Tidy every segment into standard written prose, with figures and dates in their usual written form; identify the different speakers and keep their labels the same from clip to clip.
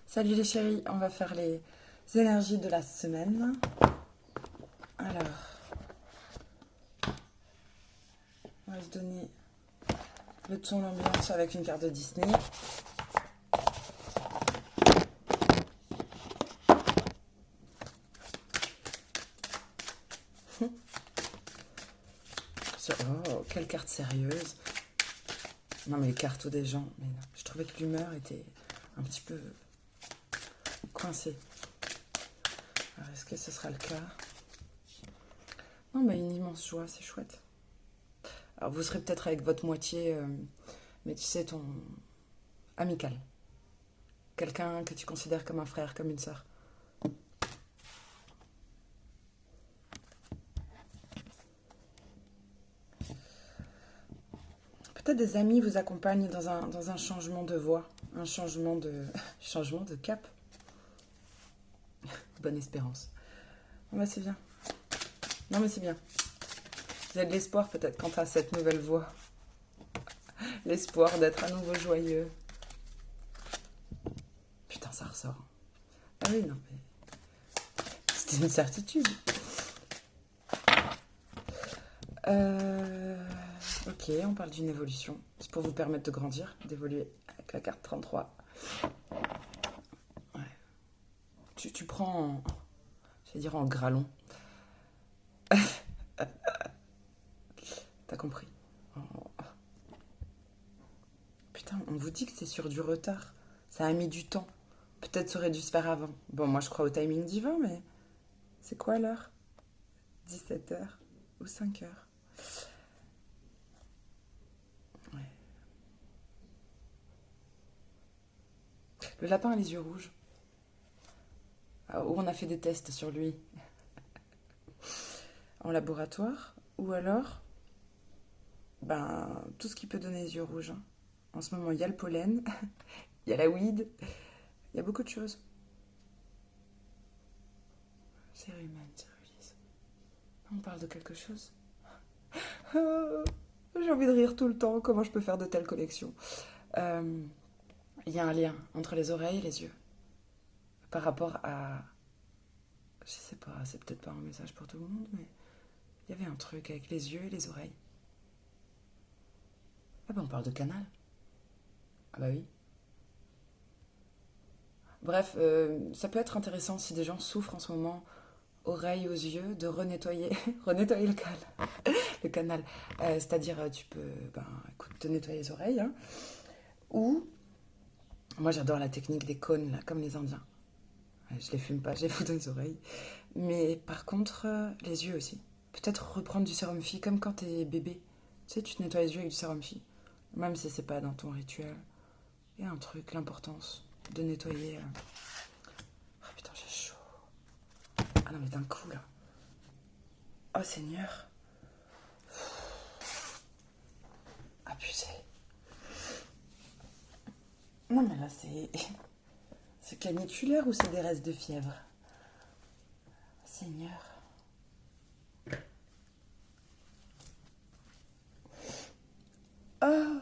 Speaker 1: Salut les chéris, on va faire les énergies de la semaine. Alors, on va se donner le ton, l'ambiance avec une carte de Disney. Oh, quelle carte sérieuse. Non mais les cartes des gens, mais non. Je trouvais que l'humeur était un petit peu coincée. Alors, est-ce que ce sera le cas? Non mais une immense joie, c'est chouette. Alors vous serez peut-être avec votre moitié, mais tu sais, ton amical. Quelqu'un que tu considères comme un frère, comme une sœur. Peut-être des amis vous accompagnent dans un changement de voie, un changement changement de cap. Bonne espérance. Oh bah c'est bien. Non mais c'est bien. Vous avez de l'espoir peut-être quant à cette nouvelle voie. L'espoir d'être à nouveau joyeux. Putain, ça ressort. Ah oui, non mais... C'était une certitude. Ok, on parle d'une évolution. C'est pour vous permettre de grandir, d'évoluer avec la carte 33. Ouais. Tu prends, j'allais dire en gralon. T'as compris. Putain, on vous dit que c'est sur du retard. Ça a mis du temps. Peut-être ça aurait dû se faire avant. Bon, moi je crois au timing divin, mais... C'est quoi l'heure? 17h ou 5h? Ouais. Le lapin a les yeux rouges. Où on a fait des tests sur lui en laboratoire. Ou alors, ben, tout ce qui peut donner les yeux rouges. Hein. En ce moment, il y a le pollen, il y a la weed, il y a beaucoup de choses. C'est humaine, c'est Ulysse. On parle de quelque chose. J'ai envie de rire tout le temps. Comment je peux faire de telles connexions? Il y a un lien entre les oreilles et les yeux. Par rapport à... Je sais pas, c'est peut-être pas un message pour tout le monde, mais... Il y avait un truc avec les yeux et les oreilles. Ah ben on parle de canal. Ah bah oui. Bref, ça peut être intéressant si des gens souffrent en ce moment, oreilles aux yeux, de renettoyer, renettoyer le canal. C'est-à-dire, tu peux, ben, écoute, te nettoyer les oreilles, hein, ou, moi j'adore la technique des cônes, là, comme les Indiens. Ouais, je les fume pas, je les fous dans les oreilles. Mais par contre, les yeux aussi. Peut-être reprendre du sérum Phi, comme quand t'es bébé. Tu sais, tu te nettoies les yeux avec du sérum Phi. Même si c'est pas dans ton rituel. Il y a un truc, l'importance de nettoyer. Oh putain, j'ai chaud. Ah non, mais d'un coup, là. Oh Seigneur. Abusé. Non, mais là, c'est... C'est caniculaire ou c'est des restes de fièvre? Seigneur. Oh,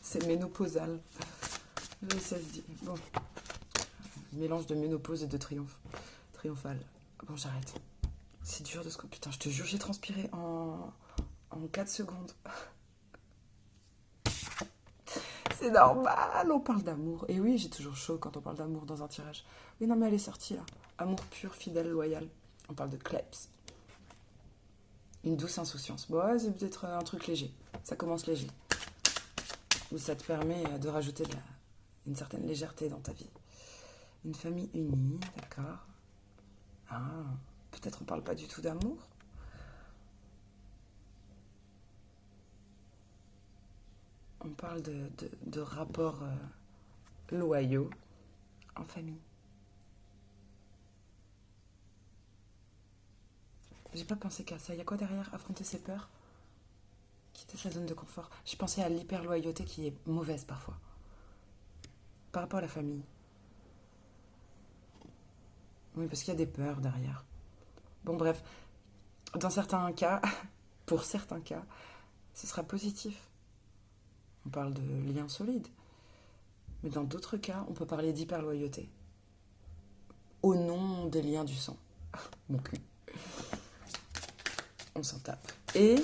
Speaker 1: c'est ménopausal. Ça se dit. Bon, mélange de ménopause et de triomphe. Triomphal. Bon, j'arrête. C'est dur de se... Putain, je te jure, j'ai transpiré en 4 secondes. C'est normal, on parle d'amour. Et oui, j'ai toujours chaud quand on parle d'amour dans un tirage. Oui, non, mais elle est sortie, là. Amour pur, fidèle, loyal. On parle de Klebs. Une douce insouciance. Bon, ouais, c'est peut-être un truc léger. Ça commence léger. Ou ça te permet de rajouter une certaine légèreté dans ta vie. Une famille unie, d'accord. Ah, peut-être on parle pas du tout d'amour. On parle de rapports loyaux en famille. J'ai pas pensé qu'à ça. Il y a quoi derrière? Affronter ses peurs, quitter sa zone de confort. J'ai pensé à l'hyper-loyauté qui est mauvaise parfois. Par rapport à la famille. Oui, parce qu'il y a des peurs derrière. Bon, bref. Dans certains cas, pour certains cas, ce sera positif. On parle de liens solides. Mais dans d'autres cas, on peut parler d'hyperloyauté. Au nom des liens du sang. Mon cul. On s'en tape. Et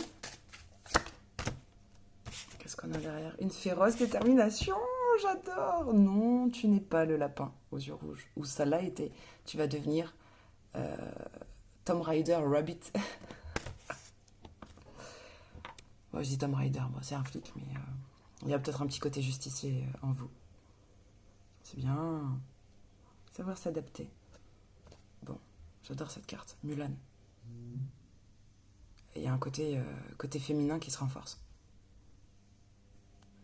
Speaker 1: qu'est-ce qu'on a derrière? Une féroce détermination. J'adore. Non, tu n'es pas le lapin aux yeux rouges. Ou ça l'a été. Tu vas devenir Tom Rider Rabbit. Moi, je dis Tom Rider. Bon, c'est un flic, mais il y a peut-être un petit côté justicier en vous. C'est bien. Savoir s'adapter. Bon, j'adore cette carte. Mulan. Et il y a un côté féminin qui se renforce.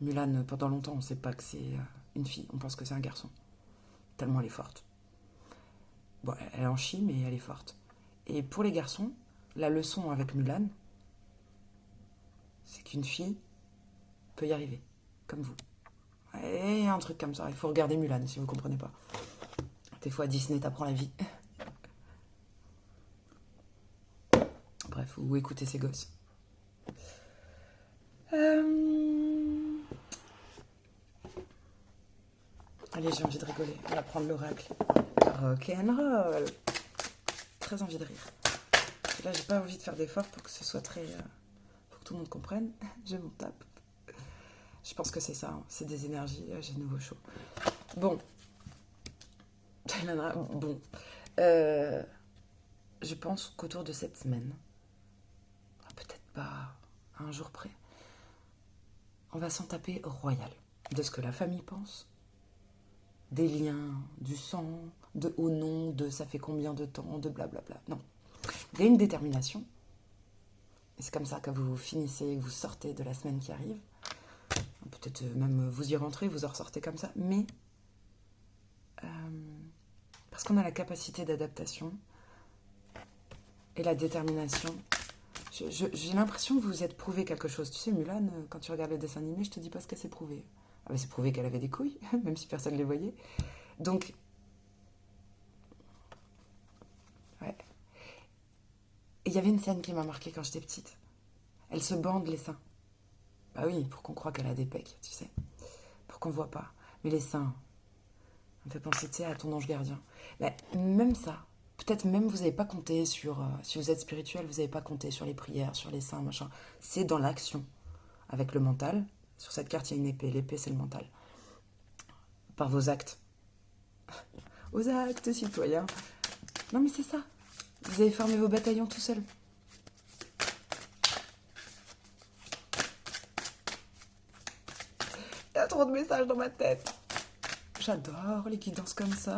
Speaker 1: Mulan, pendant longtemps, on ne sait pas que c'est une fille. On pense que c'est un garçon. Tellement elle est forte. Bon, elle en chie, mais elle est forte. Et pour les garçons, la leçon avec Mulan, c'est qu'une fille peut y arriver, comme vous. Et un truc comme ça. Il faut regarder Mulan, si vous ne comprenez pas. Des fois, Disney t'apprend la vie. Bref, ou écoutez ces gosses. Allez, j'ai envie de rigoler. On va prendre l'oracle. Rock'n'roll. Très envie de rire. Et là, j'ai pas envie de faire d'efforts pour que ce soit très... pour que tout le monde comprenne. Je m'en tape. Je pense que c'est ça. Hein. C'est des énergies. J'ai de nouveau chaud. Bon. Bon. Je pense qu'autour de cette semaine, peut-être pas à un jour près, on va s'en taper royal. De ce que la famille pense, des liens, du sang, de au nom, de ça fait combien de temps, de blablabla. Non. Il y a une détermination. Et c'est comme ça que vous finissez, que vous sortez de la semaine qui arrive. Peut-être même vous y rentrez, vous en ressortez comme ça. Mais parce qu'on a la capacité d'adaptation et la détermination. J'ai l'impression que vous vous êtes prouvé quelque chose. Tu sais, Mulan, quand tu regardes le dessin animé, je te dis pas ce qu'elle s'est prouvé. Ah ben c'est prouvé qu'elle avait des couilles, même si personne ne les voyait. Donc, ouais. Et il y avait une scène qui m'a marquée quand j'étais petite. Elle se bande les seins. Bah oui, pour qu'on croie qu'elle a des pecs, tu sais. Pour qu'on voit pas. Mais les seins, ça me fait penser, tu sais, à ton ange gardien. Mais même ça, peut-être même vous n'avez pas compté sur... si vous êtes spirituel, vous n'avez pas compté sur les prières, sur les seins, machin. C'est dans l'action, avec le mental. Sur cette carte, il y a une épée. L'épée, c'est le mental. Par vos actes. Aux actes citoyens. Non, mais c'est ça. Vous avez formé vos bataillons tout seul. Il y a trop de messages dans ma tête. J'adore les guidances comme ça.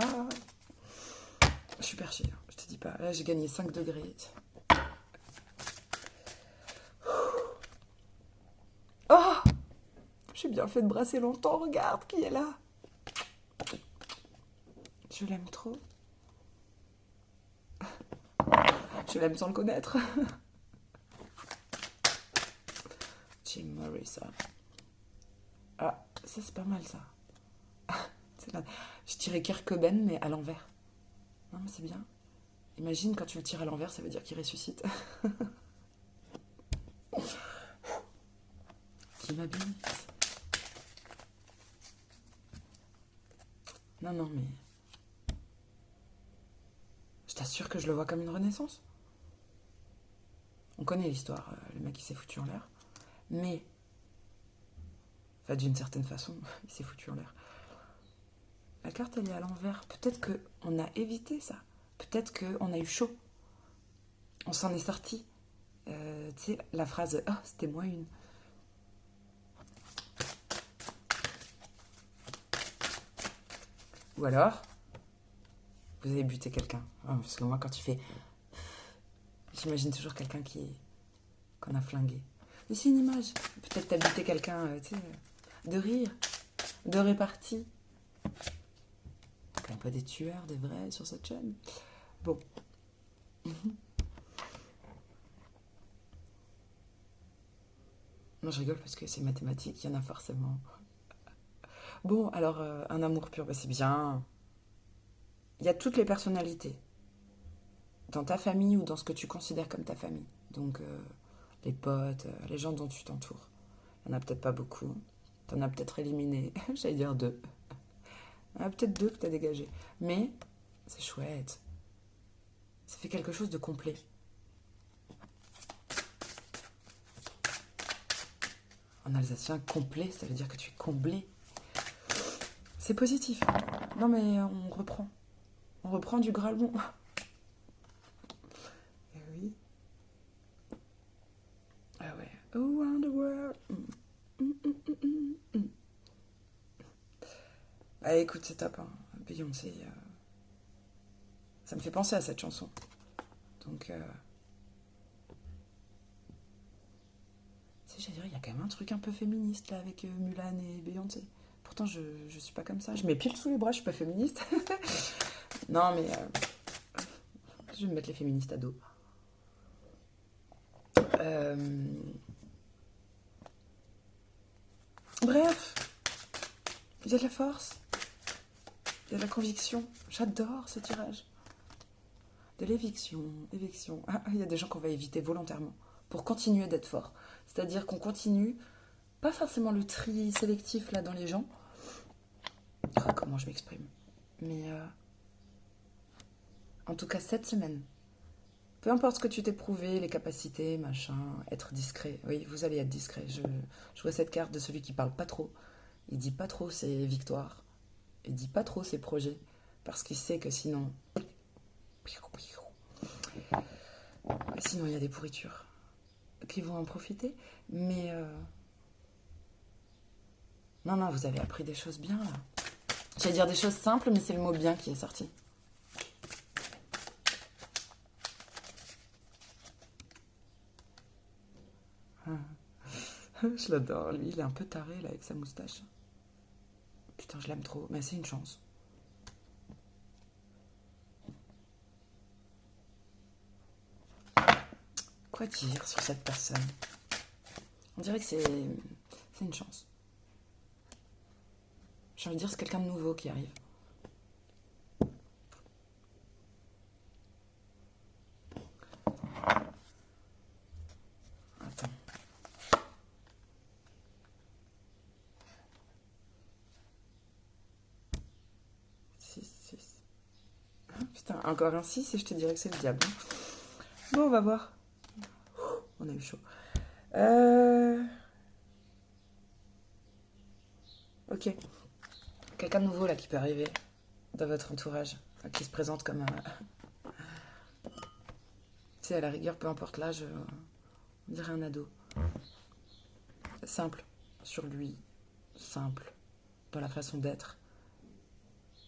Speaker 1: Je suis perchée, hein. Je te dis pas. Là, j'ai gagné 5 degrés. Oh! J'ai bien fait de brasser longtemps. Regarde qui est là. Je l'aime trop. Je l'aime sans le connaître. Jim Morrison. Ah, ça c'est pas mal ça. Je dirais Kurt Cobain, mais à l'envers. Non, mais c'est bien. Imagine quand tu le tires à l'envers, ça veut dire qu'il ressuscite. Qui m'habite. Non, non, mais... Je t'assure que je le vois comme une renaissance. On connaît l'histoire, le mec il s'est foutu en l'air. Mais... Enfin, d'une certaine façon, il s'est foutu en l'air. La carte, elle est à l'envers. Peut-être qu'on a évité ça. Peut-être qu'on a eu chaud. On s'en est sorti. Tu sais, la phrase « Ah, c'était moi une ». Ou alors, vous avez buté quelqu'un. Ah, parce que moi, quand tu fais... J'imagine toujours quelqu'un qu'on a flingué. Mais c'est une image. Peut-être t'as buté quelqu'un, tu sais, de rire, de répartie. Quand même pas des tueurs, des vrais sur cette chaîne. Bon. Non, je rigole parce que c'est mathématique, il y en a forcément. Bon, alors, un amour pur, bah, c'est bien. Il y a toutes les personnalités. Dans ta famille ou dans ce que tu considères comme ta famille. Donc, les potes, les gens dont tu t'entoures. Il n'y en a peut-être pas beaucoup. T'en as peut-être éliminé, j'allais dire 2. Il y en a peut-être 2 que t'as dégagé. Mais c'est chouette. Ça fait quelque chose de complet. En alsacien, complet, ça veut dire que tu es comblé. C'est positif. Non mais on reprend. On reprend du Gralemont. Eh oui. Ah ouais. Around the world. Ah écoute, c'est top. Hein. Beyoncé, ça me fait penser à cette chanson. Donc, tu sais, j'allais dire, il y a quand même un truc un peu féministe là avec Mulan et Beyoncé. Pourtant, je suis pas comme ça. Je mets pile sous les bras, je suis pas féministe. Non, mais je vais me mettre les féministes à dos. Bref, il y a de la force, il y a de la conviction. J'adore ce tirage. De l'éviction, éviction. Ah, il y a des gens qu'on va éviter volontairement pour continuer d'être fort. C'est-à-dire qu'on continue, pas forcément le tri sélectif là dans les gens. Oh, comment je m'exprime. Mais en tout cas, cette semaine, peu importe ce que tu t'es prouvé, les capacités, machin, être discret. Oui, vous allez être discret. Je vois cette carte de celui qui parle pas trop. Il dit pas trop ses victoires. Il dit pas trop ses projets. Parce qu'il sait que sinon... Sinon, il y a des pourritures qui vont en profiter. Mais... Non, vous avez appris des choses bien, là. J'allais dire des choses simples, mais c'est le mot bien qui est sorti. Je l'adore, lui, il est un peu taré, là, avec sa moustache. Putain, je l'aime trop, mais c'est une chance. Quoi dire sur cette personne? On dirait que c'est une chance. J'ai envie de dire, c'est quelqu'un de nouveau qui arrive. Attends. Ah, putain, encore un 6 et je te dirais que c'est le diable. Bon, on va voir. On a eu chaud. Ok. Quelqu'un de nouveau là qui peut arriver dans votre entourage, qui se présente comme un... Tu sais, à la rigueur, peu importe l'âge, on dirait un ado. Simple sur lui, simple dans la façon d'être.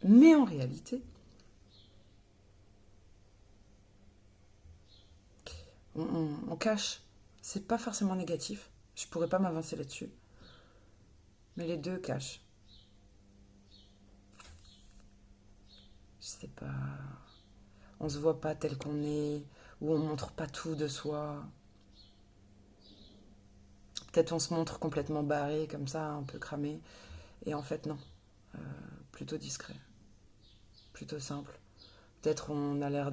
Speaker 1: Mais en réalité, on cache. C'est pas forcément négatif. Je pourrais pas m'avancer là-dessus. Mais les deux cachent. Je sais pas. On se voit pas tel qu'on est, ou on montre pas tout de soi. Peut-être on se montre complètement barré, comme ça, un peu cramé. Et en fait, non. Plutôt discret. Plutôt simple. Peut-être on a l'air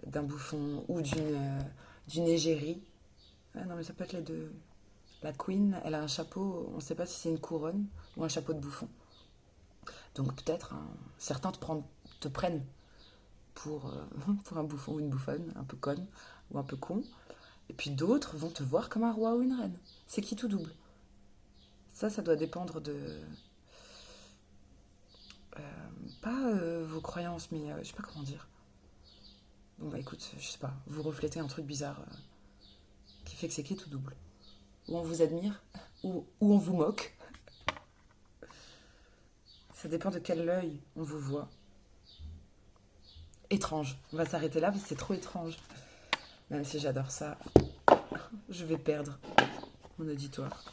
Speaker 1: d'un bouffon ou d'une égérie. Ah non, mais ça peut être les deux. La queen, elle a un chapeau, on ne sait pas si c'est une couronne ou un chapeau de bouffon. Donc peut-être, hein, certains te prennent pour, pour un bouffon ou une bouffonne, un peu conne ou un peu con. Et puis d'autres vont te voir comme un roi ou une reine. C'est qui tout double. Ça doit dépendre de... pas vos croyances, mais je sais pas comment dire. Bon bah écoute, je sais pas, vous reflétez un truc bizarre qui fait que c'est qui tout double. Ou on vous admire, ou on vous moque. Ça dépend de quel œil on vous voit. Étrange. On va s'arrêter là parce que c'est trop étrange. Même si j'adore ça, je vais perdre mon auditoire.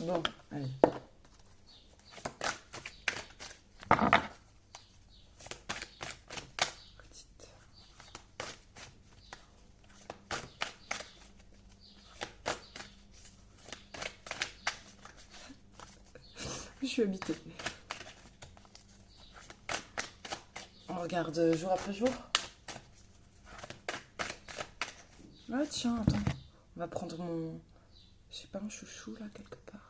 Speaker 1: Bon, allez. Petite. Je suis habitée. On regarde jour après jour. Ah tiens, attends. On va prendre mon... Je sais pas, un chouchou là, quelque part.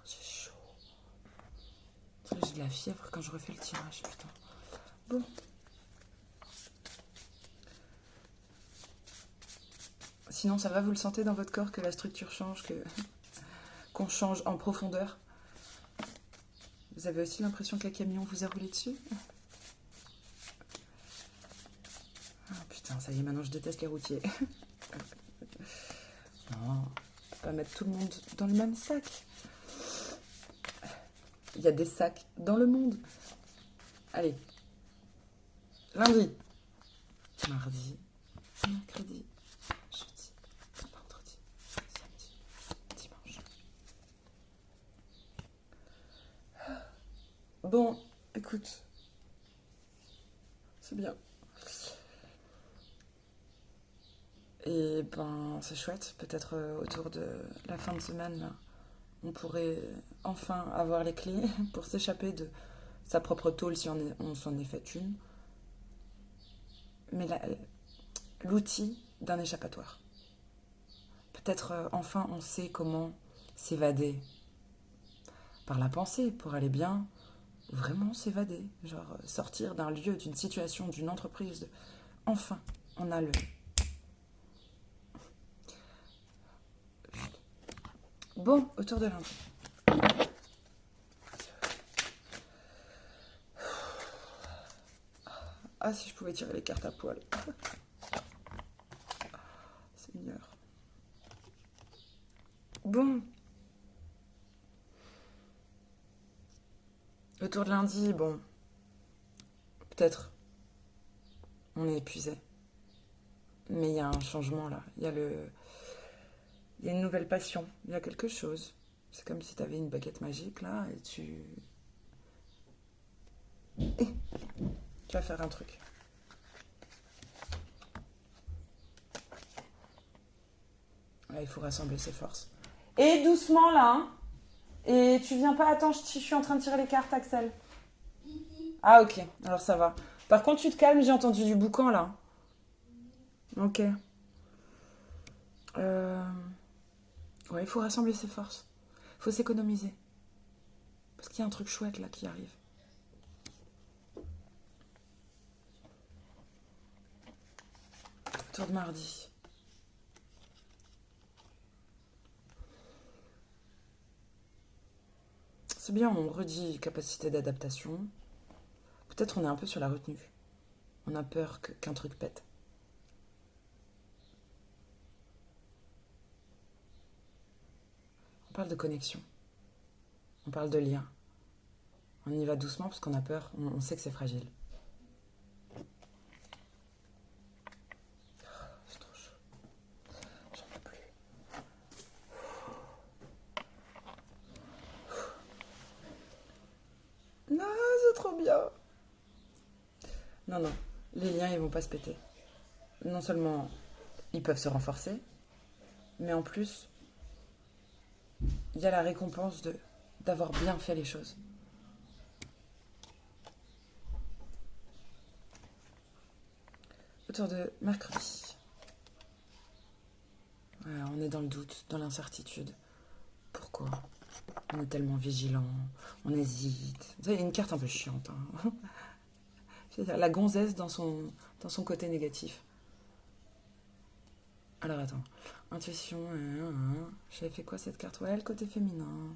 Speaker 1: de la fièvre quand je refais le tirage, putain. Bon. Sinon, ça va, vous le sentez dans votre corps que la structure change, qu'on change en profondeur? Vous avez aussi l'impression que le camion vous a roulé dessus? Ah putain, ça y est, maintenant je déteste les routiers. Non, faut pas mettre tout le monde dans le même sac. Il y a des sacs dans le monde. Allez. Lundi, mardi, mercredi, jeudi, vendredi, samedi, dimanche. Bon, écoute, c'est bien. Et ben, c'est chouette. Peut-être autour de la fin de semaine, là, on pourrait enfin avoir les clés pour s'échapper de sa propre tôle si on s'en est fait une. Mais l'outil d'un échappatoire. Peut-être enfin on sait comment s'évader par la pensée pour aller bien, vraiment s'évader, genre sortir d'un lieu, d'une situation, d'une entreprise. Enfin, on a le... Bon, autour de lundi. Ah, si je pouvais tirer les cartes à poil. Seigneur. Bon. Autour de lundi, bon. Peut-être. On est épuisé. Mais il y a un changement là. Il y a une nouvelle passion. Il y a quelque chose. C'est comme si tu avais une baguette magique là et tu vas faire un truc. Là, il faut rassembler ses forces. Et doucement là, hein. Et tu viens pas, attends, je suis en train de tirer les cartes, Axel. Ah ok, alors ça va. Par contre, tu te calmes, j'ai entendu du boucan là. Ok. Ouais, il faut rassembler ses forces. Il faut s'économiser. Parce qu'il y a un truc chouette là qui arrive. Tour de mardi. C'est bien, on redit capacité d'adaptation. Peut-être on est un peu sur la retenue. On a peur qu'un truc pète. On parle de connexion. On parle de lien. On y va doucement parce qu'on a peur. On sait que c'est fragile. C'est trop chaud. J'en peux plus. Non, c'est trop bien. Non, non. Les liens, ils vont pas se péter. Non seulement ils peuvent se renforcer, mais en plus, il y a la récompense d'avoir bien fait les choses. Autour de mercredi. Voilà, on est dans le doute, dans l'incertitude. Pourquoi? On est tellement vigilant, on hésite. Vous savez, il y a une carte un peu chiante. Hein. C'est-à-dire la gonzesse dans son côté négatif. Alors attends. Intuition, j'avais fait quoi cette carte? Ouais, le côté féminin.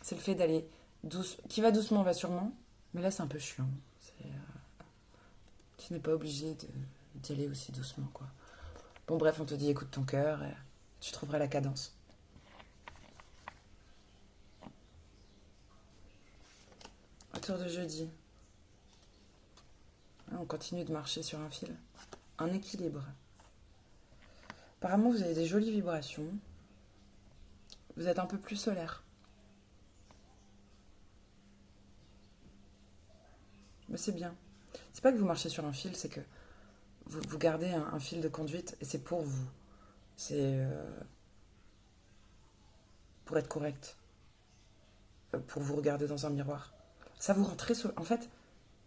Speaker 1: C'est le fait d'aller douce. Qui va doucement va sûrement, mais là c'est un peu chiant. Tu n'es pas obligé d'y aller aussi doucement, quoi. Bon, bref, on te dit écoute ton cœur et tu trouveras la cadence. Autour de jeudi. On continue de marcher sur un fil. Un équilibre. Apparemment, vous avez des jolies vibrations. Vous êtes un peu plus solaire. Mais c'est bien. C'est pas que vous marchez sur un fil, c'est que vous gardez un fil de conduite et c'est pour vous. C'est pour être correct. Pour vous regarder dans un miroir. Ça vous rend très solaire. En fait,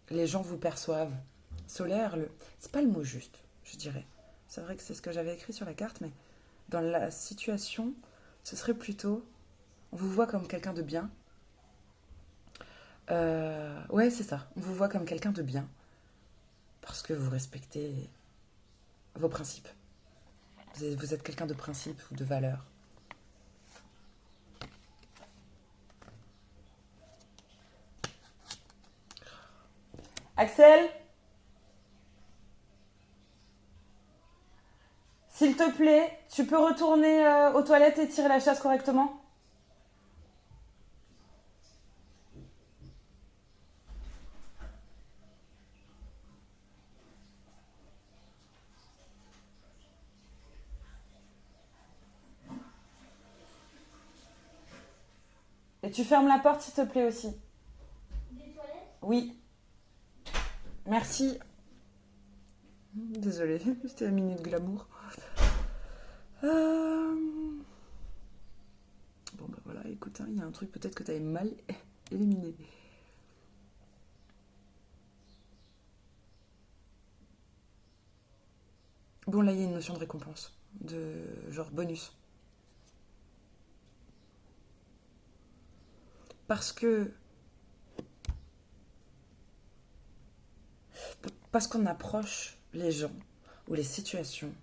Speaker 1: les gens vous perçoivent. Solaire, c'est pas le mot juste, je dirais. C'est vrai que c'est ce que j'avais écrit sur la carte, mais dans la situation, ce serait plutôt... On vous voit comme quelqu'un de bien, Ouais, c'est ça. On vous voit comme quelqu'un de bien parce que vous respectez vos principes. Vous êtes quelqu'un de principe ou de valeur. Axel, s'il te plaît, tu peux retourner aux toilettes et tirer la chasse correctement? Et tu fermes la porte, s'il te plaît, aussi. Des toilettes? Oui. Merci. Désolée, c'était la minute glamour. Bon, bah voilà, écoute, il y a un truc peut-être que tu avais mal éliminé. Bon, là, il y a une notion de récompense, de genre bonus. Parce que. Parce qu'on approche les gens ou les situations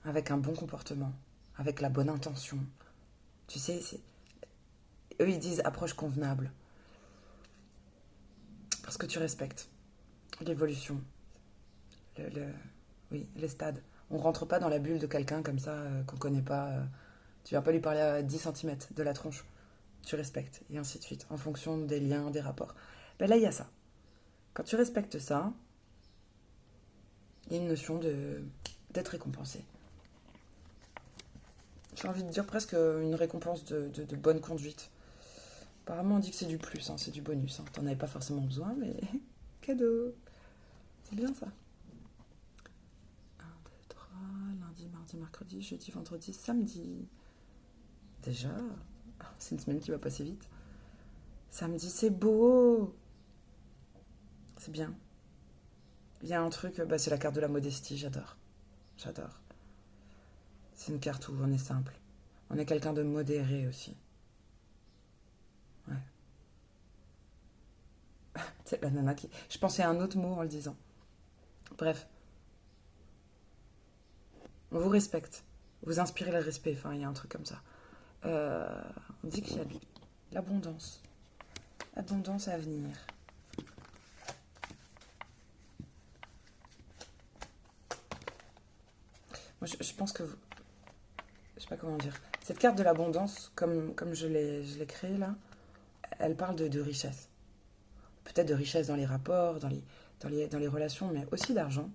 Speaker 1: avec un bon comportement, avec la bonne intention. Tu sais, eux, ils disent approche convenable. Parce que tu respectes l'évolution, le, le- oui, les stades. On rentre pas dans la bulle de quelqu'un comme ça qu'on connaît pas. Tu vas pas lui parler à 10 centimètres de la tronche. Tu respectes, et ainsi de suite, en fonction des liens, des rapports. Ben là, il y a ça. Quand tu respectes ça, il y a une notion d'être récompensé. J'ai envie de dire presque une récompense de bonne conduite. Apparemment, on dit que c'est du plus, hein, c'est du bonus. Hein. T'en avais pas forcément besoin, mais cadeau. C'est bien ça. Un, 2, 3, lundi, mardi, mercredi, jeudi, vendredi, samedi. Déjà, c'est une semaine qui va passer vite. Samedi, c'est beau. C'est bien. Il y a un truc, bah, c'est la carte de la modestie, j'adore. J'adore. C'est une carte où on est simple. On est quelqu'un de modéré aussi. Ouais. C'est la nana qui. Je pensais à un autre mot en le disant. Bref, on vous respecte. Vous inspirez le respect. Enfin, il y a un truc comme ça. Euh, on dit qu'il y a de l'abondance. Abondance à venir. Moi, je pense que. Je sais pas comment dire. Cette carte de l'abondance, comme je l'ai créée là, elle parle de richesse. Peut-être de richesse dans les rapports, dans les relations, mais aussi d'argent.